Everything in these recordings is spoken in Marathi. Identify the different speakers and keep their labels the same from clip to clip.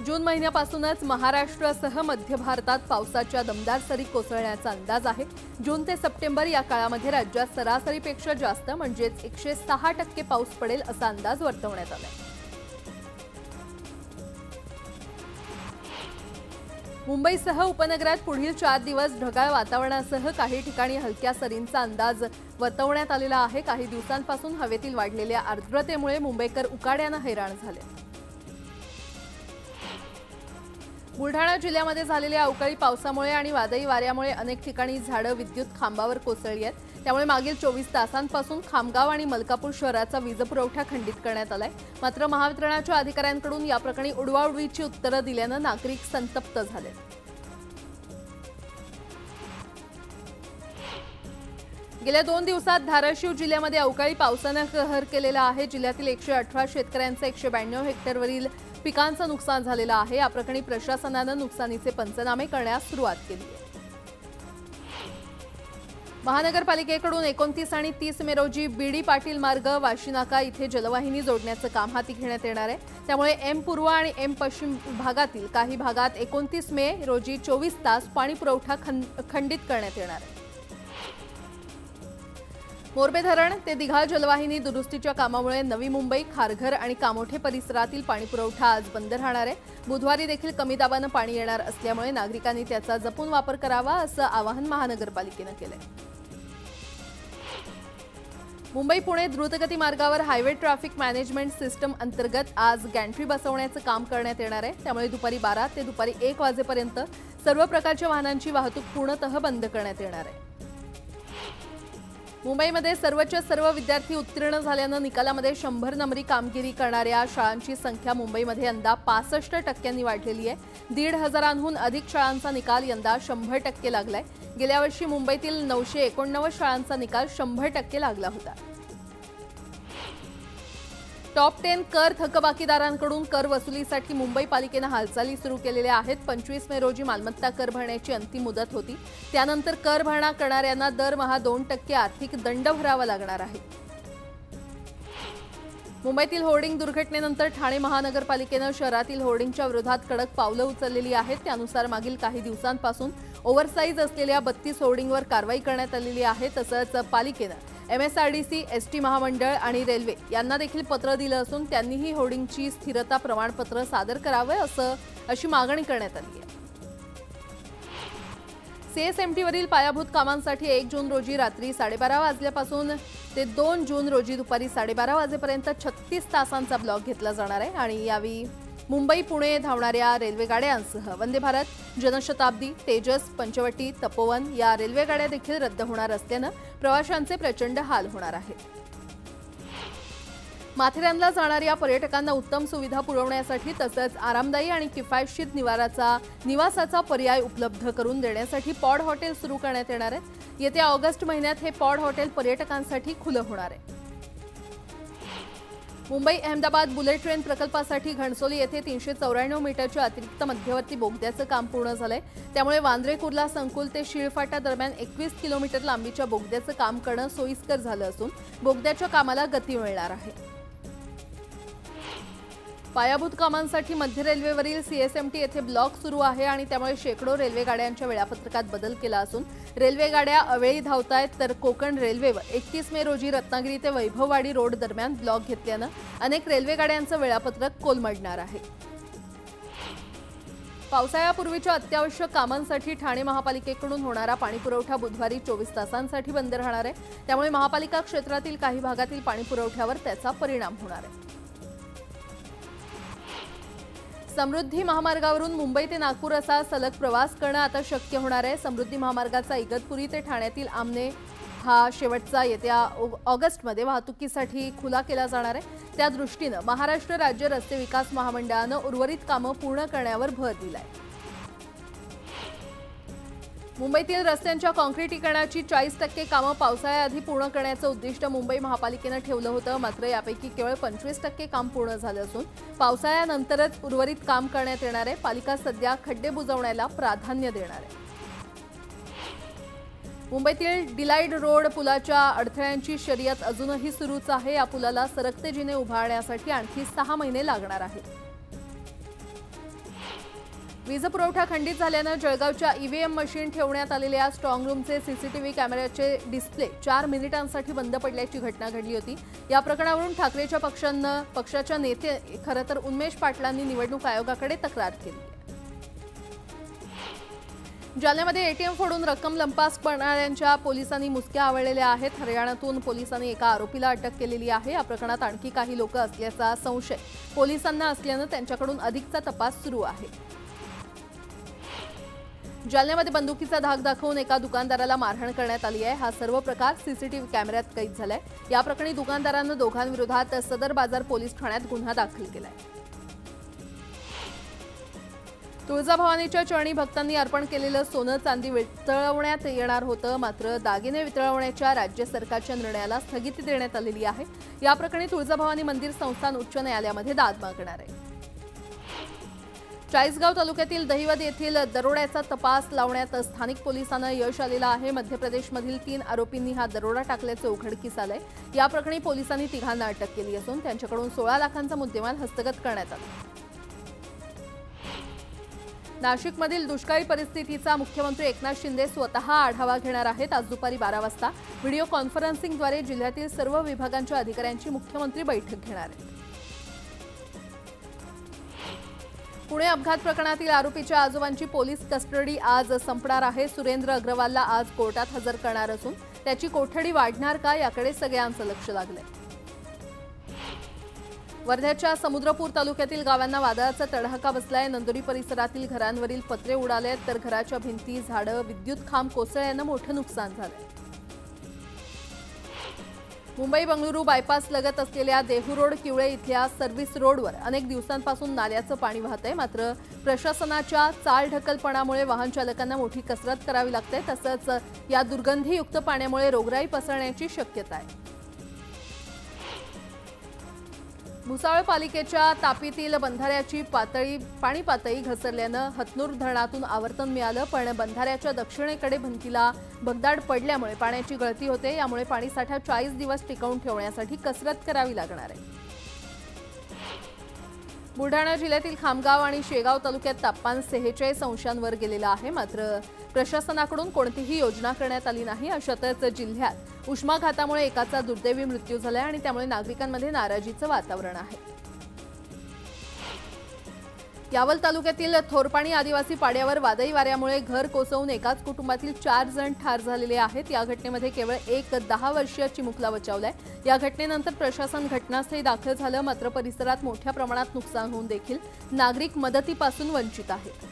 Speaker 1: जून महिन्यापासूनच महाराष्ट्रासह मध्य भारतात पावसाच्या दमदार सरी कोसळण्याचा अंदाज आहे। जून ते सप्टेंबर या काळामध्ये राज्यात सरासरीपेक्षा जास्त म्हणजे 106% पाऊस पडेल असा अंदाज वर्तवण्यात आलाय। मुंबईसह उपनगरात पुढील 4 दिवस ढगाळ वातावरणासह काही ठिकाणी हलक्या सरींचा अंदाज वर्तवण्यात आलेला आहे। काही दिवसांपासून हवेतील वाढलेल्या आर्द्रतेमुळे मुंबईकर उकाड्याने हैराण झाले। बुलढाणा जिल्ह्यामध्ये झालेल्या अवकाळी पावसामुळे आणि वादळी वाऱ्यामुळे अनेक ठिकाणी झाडं विद्युत खांबावर कोसळली आहेत। त्यामुळे मागील 24 तासांपासून खामगाव आणि मलकापूर शहराचा वीजपुरवठा खंडित करण्यात आलाय। मात्र महावितरणाच्या अधिकाऱ्यांकडून या प्रकरणी उडवाउडवीची उत्तरं दिल्याने नागरिक संतप्त झाले। गेल्या 2 दिवसात धाराशिव जिल्ह्यामध्ये अवकाळी पावसाने कहर केलेला आहे। जिल्ह्यातील 118 शेतकऱ्यांचे 192 हेक्टरवरील पिकांचं नुकसान झालेलं आहे। या प्रकरणी प्रशासनाने नुकसानीचे पंचनामे करण्यास सुरुवात केली आहे। महानगरपालिकेकडून 29 आणि 30 मे रोजी बीडी पाटील मार्ग वाशीनाका इथे जलवाहिनी जोडण्याचं काम हाती घेण्यात येणार आहे। त्यामुळे एम पूर्व आणि एम पश्चिम भागातील काही भागात 29 मे रोजी 24 तास पाणी पुरवठा खंडित करण्यात येणार आहे। मोरबे धरण ते दिघा जलवाहिनी दुरुस्तीच्या कामामुळे नवी मुंबई, खारघर आणि कामोठे परिसरातील पाणीपुरवठा आज बंद राहणार आहे। बुधवारी देखील कमी दाबाने पाणी येणार असल्यामुळे नागरिकांनी त्याचा जपून वापर करावा असं आवाहन महानगरपालिकेने केलंय। मुंबई पुणे द्रुतगती मार्गावर हायवे ट्रॅफिक मॅनेजमेंट सिस्टम अंतर्गत आज गॅन्ट्री बसवण्याचं काम करण्यात येणार आहे। त्यामुळे दुपारी 12 ते दुपारी 1 वाजेपर्यंत सर्व प्रकारच्या वाहनांची वाहतूक पूर्णतः बंद करण्यात येणार आहे। मुंबईमध्ये सर्वच्या सर्व विद्यार्थी उत्तीर्ण झाल्याने निकालामध्ये 100 नंबरी कामगिरी करणाऱ्या शाळांची संख्या मुंबईमध्ये यंदा 65% वाढलेली आहे। 1,500हून अधिक शाळांचा निकाल यंदा 100% लागलाय। गेल्या वर्षी मुंबईतील 989 शाळांचा निकाल 100% लागला होता। टॉप 10 कर थकबाकीदारांकडून कर वसुलीसाठी मुंबई पालिकेने हालचाली सुरू केलेल्या आहेत। 25 मे रोजी मालमत्ता कर भरण्याची अंतिम मुदत होती। त्यानंतर कर भरणा करणाऱ्यांना दरमहा 2% आर्थिक दंड भरावा लागणार आहे। मुंबईतील होर्डिंग दुर्घटनेनंतर ठाणे महानगरपालिकेने शहरातील होर्डिंगच्या विरोधात कडक पावलं उचललेली आहेत। त्यानुसार मागील काही दिवसांपासून ओव्हरसाइज असलेल्या 32 होर्डिंगवर कारवाई करण्यात आलेली आहे। तसंच पालिकेने MSRDC, ST महामंडळ आणि रेल्वे यांना देखील पत्र दिलं असून त्यांनीही होर्डिंगची स्थिरता प्रमाणपत्र सादर करावे अशी मागणी करण्यात आली आहे। CSMTवरील पायाभूत कामांसाठी 1 जून रोजी रात्री 12:30 वाजल्यापासून ते 2 जून रोजी दुपारी 12:30 वाजेपर्यंत 36 तासांचा ब्लॉक घेतला जाणार आहे आणि यावेळी मुंबई पुणे धावणाऱ्या रेल्वे गाड्यांसह वंदे भारत, जनशताब्दी, तेजस, पंचवटी, तपोवन या रेल्वे गाड्या देखील रद्द होणार असल्याने प्रवाशांचे प्रचंड हाल होणार आहेत। माथेरानला जाणाऱ्या पर्यटकांना उत्तम सुविधा पुरवण्यासाठी तसंच आरामदायी आणि किफायतशीर निवासाचा पर्याय उपलब्ध करून देण्यासाठी पॉड हॉटेल सुरू करण्यात येणार आहे। येत्या ऑगस्ट महिन्यात हे पॉड हॉटेल पर्यटकांसाठी खुलं होणार आहे। मुंबई अहमदाबाद बुलेट ट्रेन प्रकल्पासाठी घणसोली येथे 394 मीटरच्या अतिरिक्त मध्यवर्ती बोगद्याचं काम पूर्ण झालंय। त्यामुळे वांद्रे कुर्ला संकुल ते शिळफाटा दरम्यान 21 किलोमीटर लांबीच्या बोगद्याचं काम करणं सोयीस्कर झालं असून बोगद्याच्या कामाला गती मिळणार आहे। पायाभूत कामांसाठी मध्य रेल्वेवरील CSMT येथे ब्लॉक सुरू आहे आणि त्यामुळे शेकडो रेल्वे गाड्यांच्या वेळापत्रकात बदल केला असून रेल्वे गाड्या अवेळी धावतायत। तर कोकण रेल्वेवर 31 मे रोजी रत्नागिरी ते वैभववाडी रोड दरम्यान ब्लॉक घेतल्याने अनेक रेल्वे गाड्यांचं वेळापत्रक कोलमडणार आहे। पावसाळ्यापूर्वीच्या अत्यावश्यक कामांसाठी ठाणे महापालिकेकडून होणारा पाणीपुरवठा बुधवारी 24 तासांसाठी बंद राहणार आहे। त्यामुळे महापालिका क्षेत्रातील काही भागातील पाणीपुरवठ्यावर त्याचा परिणाम होणार आहे। समृद्धी महामार्गावरून मुंबई ते नागपूर असा सलग प्रवास करणं आता शक्य होणार आहे। समृद्धी महामार्गाचा इगतपुरी ते ठाण्यातील आमने हा शेवटचा येत्या ऑगस्टमध्ये वाहतुकीसाठी खुला केला जाणार आहे। त्या दृष्टीने महाराष्ट्र राज्य रस्ते विकास महामंडळाने उर्वरित कामं पूर्ण करण्यावर भर दिलाय। मुंबईतील रस्त्यांच्या काँक्रिटीकरणाची 40% कामं पावसाळ्याआधी पूर्ण करण्याचं उद्दिष्ट मुंबई महापालिकेने ठेवलं होतं। मात्र यापैकी केवळ 25% काम पूर्ण झालं असून पावसाळ्यानंतरच उर्वरित काम करण्यात येणार आहे। पालिका सध्या खड्डे बुजवण्याला प्राधान्य देणार आहे। मुंबईतील डिलाइट रोड पुलाच्या अडथळ्यांची शर्यत अजूनही सुरूच आहे। या पुलाला सरकते जिने उभारण्यासाठी आणखी 6 महिने लागणार आहेत। वीज पुरवठा खंडित झाल्यानं जळगावच्या ईव्हीएम मशीन ठेवण्यात आलेल्या स्ट्रॉंग रूमचे सीसीटीव्ही कॅमेऱ्याचे डिस्प्ले 4 मिनिटांसाठी बंद पडल्याची घटना घडली होती। या प्रकरणावरून ठाकरेच्या पक्षाच्या नेते खरं तर उन्मेष पाटलांनी निवडणूक आयोगाकडे तक्रार केली। जालन्यामध्ये एटीएम फोडून रक्कम लंपास करणाऱ्यांच्या पोलिसांनी मुसक्या आवळलेल्या आहेत। हरियाणातून पोलिसांनी एका आरोपीला अटक केलेली आहे। या प्रकरणात आणखी काही लोक असल्याचा संशय पोलिसांना असल्यानं त्यांच्याकडून अधिकचा तपास सुरू आहे। जालन्यामध्ये बंदुकीचा धाक दाखवून एका दुकानदाराला मारहाण करण्यात आली आहे। हा सर्व प्रकार सीसीटीव्ही कॅमेऱ्यात कैद झालाय। या प्रकरणी दुकानदारानं दोघांविरोधात सदर बाजार पोलीस ठाण्यात गुन्हा दाखल केलाय। तुळजाभवानीच्या चरणी भक्तांनी अर्पण केलेलं सोनं चांदी वितळवण्यात येणार होतं, मात्र दागिने वितळवण्याच्या राज्य सरकारच्या निर्णयाला स्थगिती देण्यात आलेली आहे। या प्रकरणी तुळजाभवानी मंदिर संस्थान उच्च न्यायालयामध्ये दाद मागणार आहे। चाळीसगाव तालुक्यातील दहिवद येथील दरोड्याचा तपास लावण्यात स्थानिक पोलिसांना यश आलेलं आहे। मध्य प्रदेशमधील 3 आरोपींनी हा दरोडा टाकल्याचं उघडकीस आलंय। या प्रकरणी पोलिसांनी तिघांना अटक केली असून त्यांच्याकडून 16 लाखांचा मुद्देमाल हस्तगत करण्यात आला। नाशिकमधील दुष्काळी परिस्थितीचा मुख्यमंत्री एकनाथ शिंदे स्वतः आढावा घेणार आहेत। आज दुपारी 12 वाजता व्हिडिओ कॉन्फरन्सिंगद्वारे जिल्ह्यातील सर्व विभागांच्या अधिकाऱ्यांची मुख्यमंत्री बैठक घेणार आहेत। पुणे अपघात प्रकरणातील आरोपीच्या आजोबांची पोलीस कस्टडी आज संपणार आहे। सुरेंद्र अग्रवालला आज कोर्टात हजर करणार असून त्याची कोठडी वाढणार का याकडे सगळ्यांचं लक्ष लागलंय। वर्ध्याच्या समुद्रपूर तालुक्यातील गावांना वादळाचा तडाखा बसलाय। नंदुरी परिसरातील घरांवरील पत्रे उडालेत तर घराच्या भिंती, झाडं, विद्युत खांब कोसळल्यानं मोठं नुकसान झालंय। मुंबई बंगळुरू बायपास लगत असलेल्या देहू रोड किवळे इथल्या सर्व्हिस रोडवर अनेक दिवसांपासून नाल्याचं पाणी वाहतंय, मात्र प्रशासनाच्या चालढकलपणामुळे वाहन चालकांना मोठी कसरत करावी लागते। तसंच या दुर्गंधीयुक्त पाण्यामुळे रोगराई पसरण्याची शक्यता आहे। भुसावळ पालिकेच्या तापीतील बंधाऱ्याची पाणी पातळी घसरल्यानं हतनूर धरणातून आवर्तन मिळालं, पण बंधाऱ्याच्या दक्षिणेकडे भिंतीला भगदाड पडल्यामुळे पाण्याची गळती होते। यामुळे पाणीसाठा 40 दिवस टिकवून ठेवण्यासाठी कसरत करावी लागणार आहे। बुलढाणा जिल्ह्यातील खामगाव आणि शेगाव तालुक्यात तापमान 46 अंशांवर गेलेलं आहे, मात्र प्रशासनाकडून कोणतीही योजना करण्यात आली नाही। अशातच जिल्ह्यात उष्माघातामुळे एकाचा दुर्दैवी मृत्यू झालाय आणि त्यामुळे नागरिकांमध्ये नाराजीचं वातावरण आहे। यावल तालुक्यातील थोरपाणी आदिवासी पाड्यावर वादळी वाऱ्यामुळे घर कोसळून एकाच कुटुंबातील 4 जण ठार झालेले आहेत। या घटनेमध्ये केवळ एक 10 वर्षीय चिमुकला बचावलाय। या घटनेनंतर प्रशासन घटनास्थळी दाखल झालं, मात्र परिसरात मोठ्या प्रमाणात नुकसान होऊन देखील नागरिक मदतीपासून वंचित आहेत।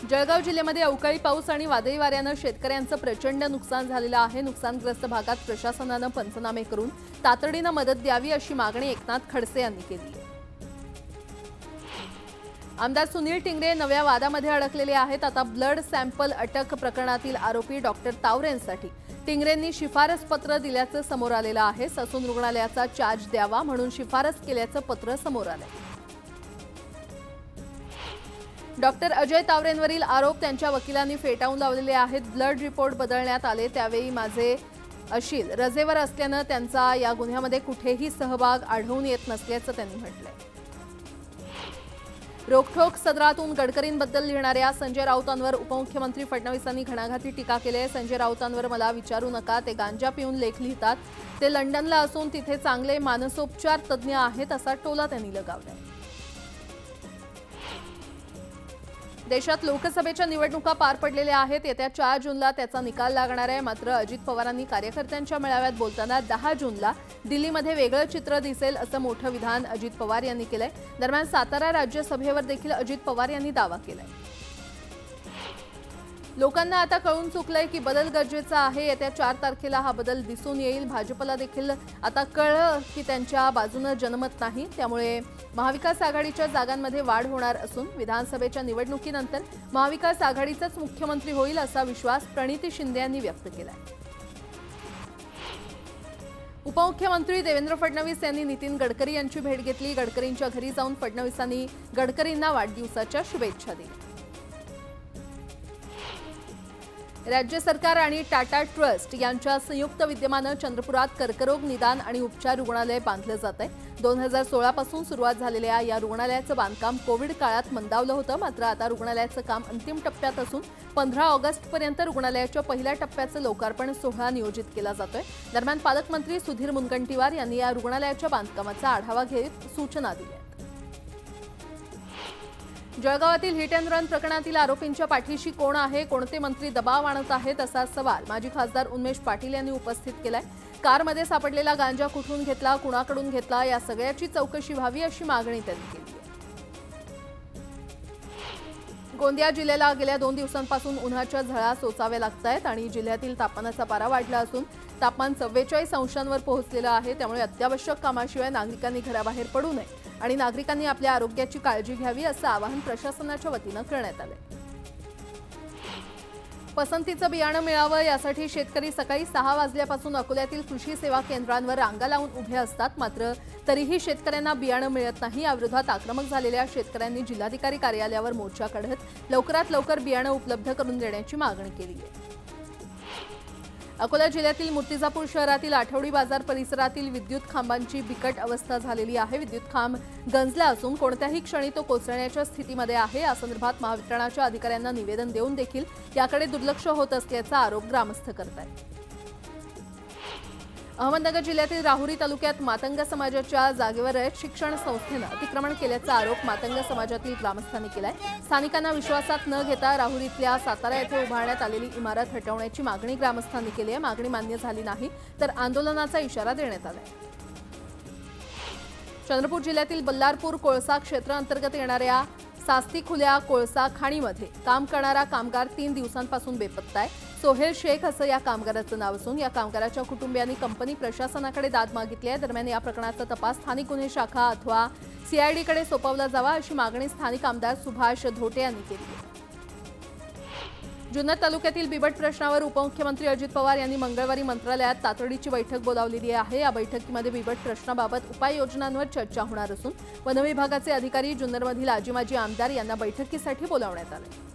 Speaker 1: जळगाव जिल्ह्यामध्ये अवकाळी पाऊस आणि वादळी वाऱ्यानं शेतकऱ्यांचं प्रचंड नुकसान झालेलं आहे। नुकसानग्रस्त भागात प्रशासनानं पंचनामे करून तातडीनं मदत द्यावी अशी मागणी एकनाथ खडसे यांनी केली आहे। आमदार सुनील टिंगरे नव्या वादामध्ये अडकलेले आहेत। आता ब्लड सॅम्पल अटक प्रकरणातील आरोपी डॉक्टर तावरेंसाठी टिंगरेंनी शिफारस पत्र दिल्याचं समोर आलेलं आहे। ससून रुग्णालयाचा चार्ज द्यावा म्हणून शिफारस केल्याचं पत्र समोर आलंय। डॉक्टर अजय तावरेंवरील आरोप त्यांच्या वकिलांनी फेटाळून लावलेले आहेत। ब्लड रिपोर्ट बदलण्यात आले त्यावेळी माझे अशील रजेवर असल्यानं त्यांचा या गुन्ह्यामध्ये कुठेही सहभाग आढळून येत नसल्याचं त्यांनी म्हटलंय। रोखठोक सदरातून गडकरींबद्दल लिहिणाऱ्या संजय राऊतांवर उपमुख्यमंत्री फडणवीसांनी घणाघाती टीका केली आहे। संजय राऊतांवर मला विचारू नका, ते गांजा पिऊन लेख लिहितात, ते लंडनला असून तिथे चांगले मानसोपचार तज्ज्ञ आहेत असा टोला त्यांनी लगावलाय। देशात लोकसभेच्या निवडणुका पार पडलेल्या आहेत। येत्या 4 जूनला त्याचा निकाल लागणार आहे, मात्र अजित पवारांनी कार्यकर्त्यांच्या मेळाव्यात बोलताना 10 जूनला दिल्लीमध्ये वेगळं चित्र दिसेल असं मोठं विधान अजित पवार यांनी केलंय। दरम्यान सातारा राज्यसभेवर देखील अजित पवार यांनी दावा केलाय। लोकांना आता कळून चुकलंय की बदल गरजेचा आहे। येत्या 4 तारखेला हा बदल दिसून येईल। भाजपला देखील आता कळलं की त्यांच्या बाजूने जनमत नाही, त्यामुळे महाविकास आघाडीच्या जागांमध्ये वाढ होणार असून विधानसभेच्या निवडणुकीनंतर महाविकास आघाडीचाच मुख्यमंत्री होईल असा विश्वास प्रणिती शिंदे यांनी व्यक्त केलाय। उपमुख्यमंत्री देवेंद्र फडणवीस यांनी नितीन गडकरी यांची भेट घेतली। गडकरींच्या घरी जाऊन फडणवीसांनी गडकरींना वाढदिवसाच्या शुभेच्छा दिल्या। राज्य सरकार आणि टाटा ट्रस्ट यांच्या संयुक्त विद्यमानं चंद्रपुरात कर्करोग निदान आणि उपचार रुग्णालय बांधलं जात आहे। 2016 पासून सुरुवात झालेल्या या रुग्णालयाचं बांधकाम कोविड काळात मंदावलं होतं। मात्र आता रुग्णालयाचं काम अंतिम टप्प्यात असून 15 ऑगस्टपर्यंत रुग्णालयाच्या पहिल्या टप्प्याचं लोकार्पण सोहळा नियोजित केला जातोय। दरम्यान पालकमंत्री सुधीर मुनगंटीवार यांनी या रुग्णालयाच्या बांधकामाचा आढावा घेत सूचना दिल्या। जळगावातील हिट अँड रन प्रकरणातील आरोपींच्या पाठीशी कोण आहे, कोणते मंत्री दबाव आणत आहेत असा सवाल माजी खासदार उन्मेष पाटील यांनी उपस्थित केलाय। कारमध्ये सापडलेला गांजा कुठून घेतला, कुणाकडून घेतला या सगळ्याची चौकशी व्हावी अशी मागणी त्यांनी केली आहे। गोंदिया जिल्ह्याला गेल्या 2 दिवसांपासून उन्हाच्या झळा सोसाव्या लागतायत आणि जिल्ह्यातील तापमानाचा पारा वाढला असून तापमान 44 अंशांवर पोहोचलेलं आहे। त्यामुळे अत्यावश्यक कामाशिवाय नागरिकांनी घराबाहेर पडू नये आणि नागरिकांनी आपल्या आरोग्याची काळजी घ्यावी असं आवाहन प्रशासनाच्या वतीनं करण्यात आलंय। पसंतीचं बियाणं मिळावं यासाठी शेतकरी सकाळी 6 वाजल्यापासून अकोल्यातील कृषी सेवा केंद्रांवर रांगा लावून उभे असतात। मात्र तरीही शेतकऱ्यांना बियाणं मिळत नाही। याविरोधात आक्रमक झालेल्या शेतकऱ्यांनी जिल्हाधिकारी कार्यालयावर मोर्चा काढत लवकरात लवकर बियाणं उपलब्ध करून देण्याची मागणी केली आहे। अकोला जिल्ह्यातील मूर्तिजापूर शहरातील आठवडी बाजार परिसरातील विद्युत खांबांची बिकट अवस्था झालेली आहे। विद्युत खांब गंजला असून कोणत्याही क्षणी तो कोसळण्याच्या स्थितीमध्ये आहे। या संदर्भात महावितरणाच्या अधिकाऱ्यांना निवेदन देऊन देखील याकडे दुर्लक्ष होत असल्याचा आरोप ग्रामस्थ करतात। अहमदनगर जिल्ह्यातील राहुरी तालुक्यात मातंग समाजाच्या जागेवर शिक्षण संस्थेनं अतिक्रमण केल्याचा आरोप मातंग समाजातील ग्रामस्थांनी केलाय। स्थानिकांना विश्वासात न घेता राहुरीतल्या सातारा येथे उभारण्यात आलेली इमारत हटवण्याची मागणी ग्रामस्थांनी केली आहे। मागणी मान्य झाली नाही तर आंदोलनाचा इशारा देण्यात आलाय। चंद्रपूर जिल्ह्यातील बल्लारपूर कोळसा क्षेत्र अंतर्गत येणाऱ्या सास्ती खुल्या कोळसा खाणीमध्ये काम करणारा कामगार 3 दिवसांपासून बेपत्ता आहे। सोहेल शेख असं या कामगाराचं नाव असून या कामगाराच्या कुटुंबियांनी कंपनी प्रशासनाकडे दाद मागितली आहे। दरम्यान या प्रकरणाचा तपास स्थानिक गुन्हे शाखा अथवा सीआयडीकडे सोपवला जावा अशी मागणी स्थानिक आमदार सुभाष धोटे यांनी केली आहे। जुन्नर तालुक्यातील बिबट प्रश्नावर उपमुख्यमंत्री अजित पवार यांनी मंगळवारी मंत्रालयात तातडीची बैठक बोलावलेली आहे। या बैठकीमध्ये बिबट प्रश्नाबाबत उपाययोजनांवर चर्चा होणार असून वन विभागाचे अधिकारी जुन्नरमधील आजी-माजी आमदार यांना बैठकीसाठी बोलावण्यात आले।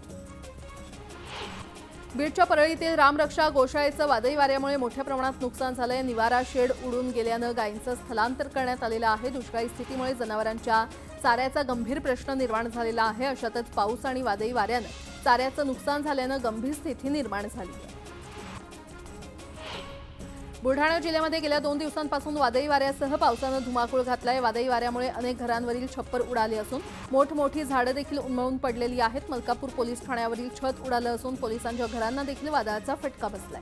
Speaker 1: बीडच्या परळीतील रामरक्षा गोशाळेचं वादळी वाऱ्यामुळे मोठ्या प्रमाणात नुकसान झालंय। निवारा शेड उडून गेल्यानं गायींचं स्थलांतर करण्यात आलेलं आहे। दुष्काळी स्थितीमुळे जनावरांच्या चाऱ्याचा गंभीर प्रश्न निर्माण झालेला आहे। अशातच पाऊस आणि वादळी वाऱ्यानं चाऱ्याचं नुकसान झाल्यानं गंभीर स्थिती निर्माण झाली आहे। बुलढाणा जिल्ह्यामध्ये गेल्या 2 दिवसांपासून वादळी वाऱ्यासह पावसानं धुमाकूळ घातलाय। वादळी वाऱ्यामुळे अनेक घरांवरील छप्पर उडाले असून मोठमोठी झाडं देखील उन्मळून पडलेली आहेत। मलकापूर पोलीस ठाण्यावरील छत उडालं असून पोलिसांच्या घरांना देखील वादळाचा फटका बसलाय।